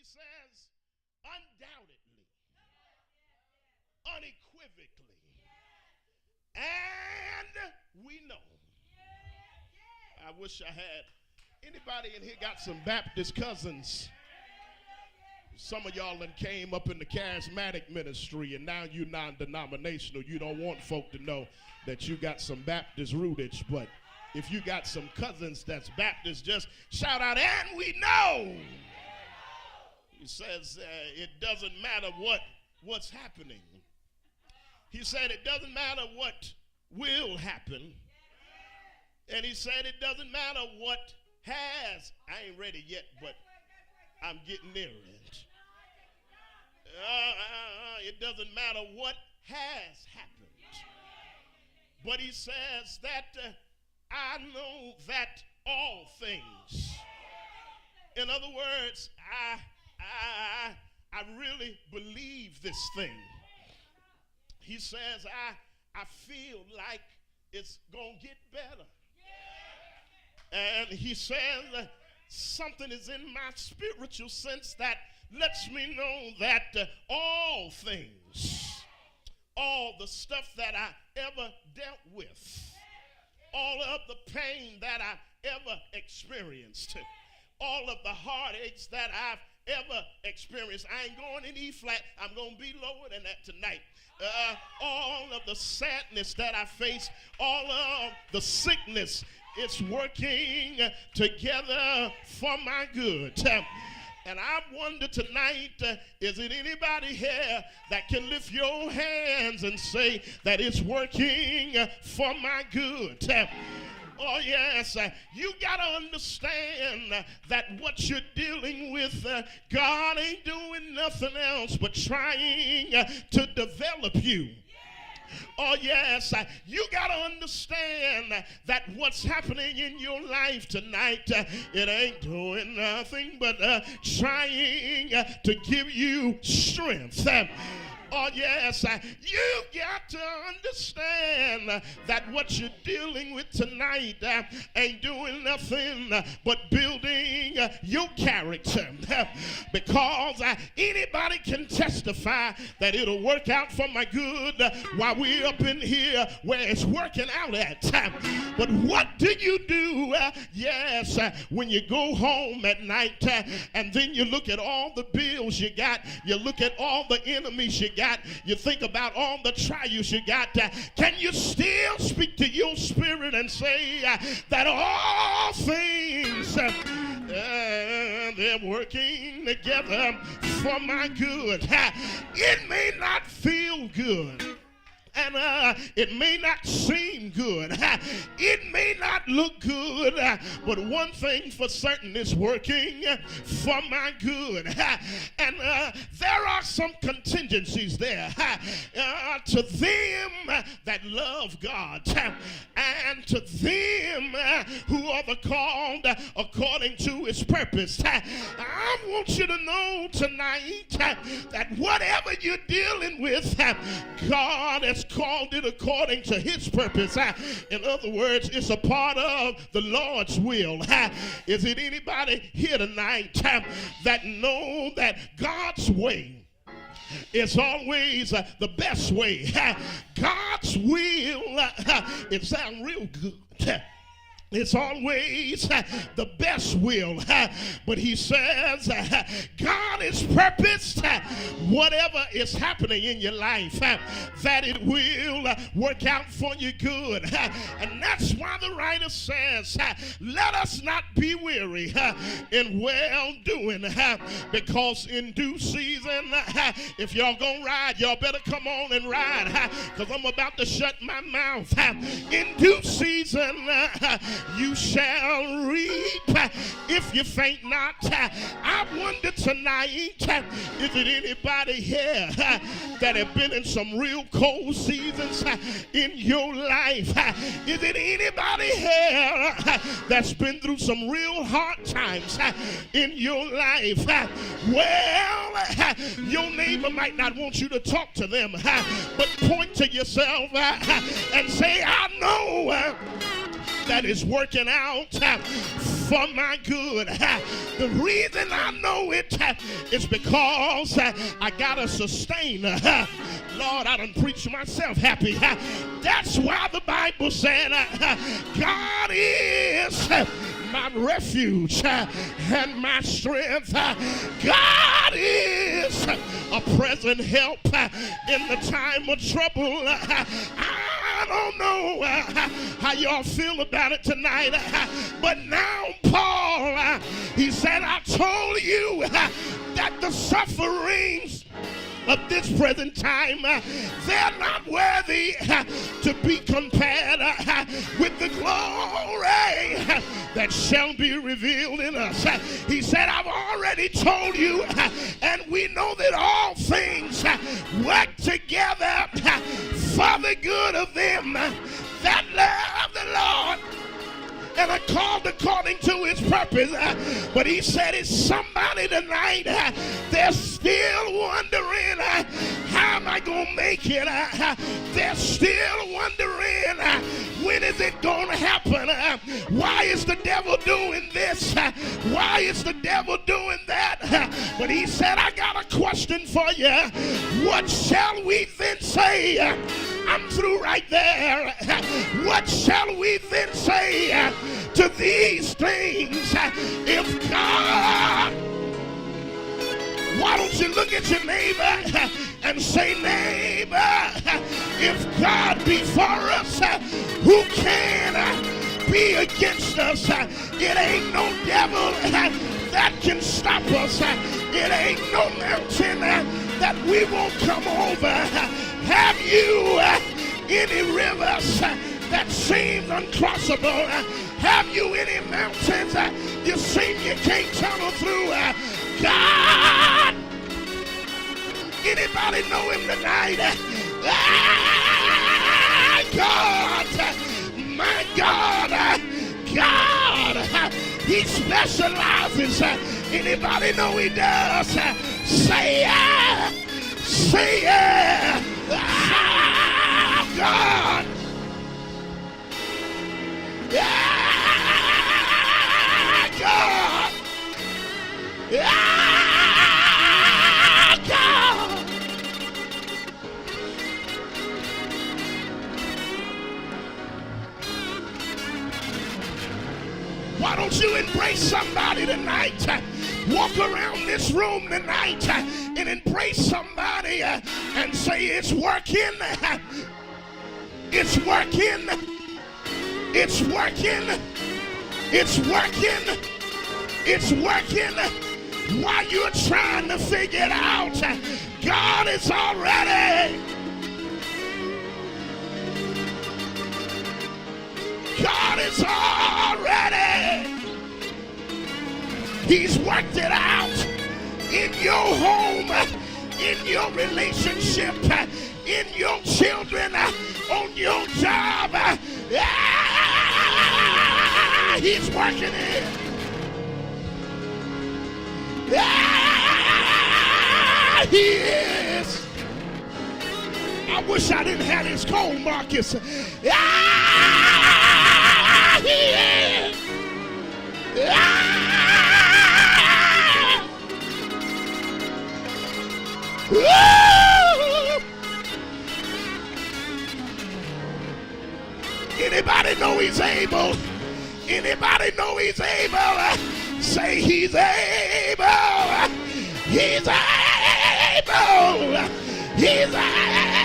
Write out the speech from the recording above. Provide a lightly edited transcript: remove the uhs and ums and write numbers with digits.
says, undoubtedly, unequivocally, and we know. I wish I had anybody in here got some Baptist cousins. Some of y'all done came up in the charismatic ministry and now you non-denominational. You don't want folk to know that you got some Baptist rootage, but if you got some cousins that's Baptist, just shout out, and we know. He says it doesn't matter what's happening. He said it doesn't matter what will happen. And he said it doesn't matter what has. I ain't ready yet, but I'm getting near it. It doesn't matter what has happened. But he says that I know that all things. In other words, I really believe this thing. He says, I feel like it's going to get better. And he says, something is in my spiritual sense that lets me know that all things, all the stuff that I ever dealt with, all of the pain that I ever experienced, all of the heartaches that I've ever experienced. I ain't going in E flat. I'm going to be lower than that tonight. All of the sadness that I face, all of the sickness, it's working together for my good. And I wonder tonight, is it anybody here that can lift your hands and say that it's working for my good? Oh, yes, you got to understand that what you're dealing with, God ain't doing nothing else but trying to develop you. Oh, yes, you got to understand that what's happening in your life tonight, it ain't doing nothing but trying to give you strength. Oh, yes, you got to understand that what you're dealing with tonight ain't doing nothing but building your character. Because anybody can testify that it'll work out for my good while we're up in here where it's working out at. But what do you do, yes, when you go home at night and then you look at all the bills you got, you look at all the enemies you got, you think about all the trials you got, can you still speak to your spirit and say that all things they're working together for my good? It may not feel good, and it may not seem good. It may not look good, but one thing for certain is working for my good. And there are some contingencies there to them that love God and to them who are the called according to his purpose. I want you to know tonight that whatever you're dealing with, God has called it according to his purpose. In other words, it's a part of the Lord's will. Is it anybody here tonight that know that God's way is always the best way? God's will, it sounds real good. It's always the best will. But he says God is purposed whatever is happening in your life that it will work out for your good. And that's why the writer says, let us not be weary in well-doing, because in due season, if y'all gonna ride, y'all better come on and ride, because I'm about to shut my mouth. In due season, you shall reap if you faint not. I wonder tonight, is it anybody here that have been in some real cold seasons in your life? Is it anybody here that's been through some real hard times in your life? Well, your neighbor might not want you to talk to them, but point to yourself and say, I know that is working out for my good. The reason I know it is because I got a sustainer. Lord, I done preached myself happy. That's why the Bible said God is my refuge and my strength. God is a present help in the time of trouble. I don't know how y'all feel about it tonight, but now Paul, he said, I told you that the sufferings of this present time, they're not worthy to be compared with the glory that shall be revealed in us. He said, I've already told you, and we know that all things work together for the good of them that love the Lord and are called according to his purpose. But he said, it's somebody tonight, they're still wondering, how am I going to make it? They're still wondering, when is it going to happen? Why is the devil doing this? Why is the devil doing that? But he said, I got a question for you. What shall we then say? I'm through right there. What shall we then say to these things? If God, why don't you look at your neighbor and say, neighbor, if God be for us, who can be against us? It ain't no devil that can stop us. It ain't no mountain that we won't come over. Have you any rivers that seem uncrossable? Have you any mountains you seem you can't tunnel through? God, anybody know him tonight? God, my God, God, he specializes. Anybody know he does? Say yeah, say yeah. God, God, God. Why don't you embrace somebody tonight? Walk around this room tonight and embrace somebody and say, it's working. It's working. It's working. It's working. It's working. While you're trying to figure it out, God is already. God is already. He's worked it out in your home, in your relationship, in your children, on your job. He's working it. He is. I wish I didn't have his cold, Marcus. He is. Anybody know he's able? Anybody know he's able? Say he's able. He's able. He's able.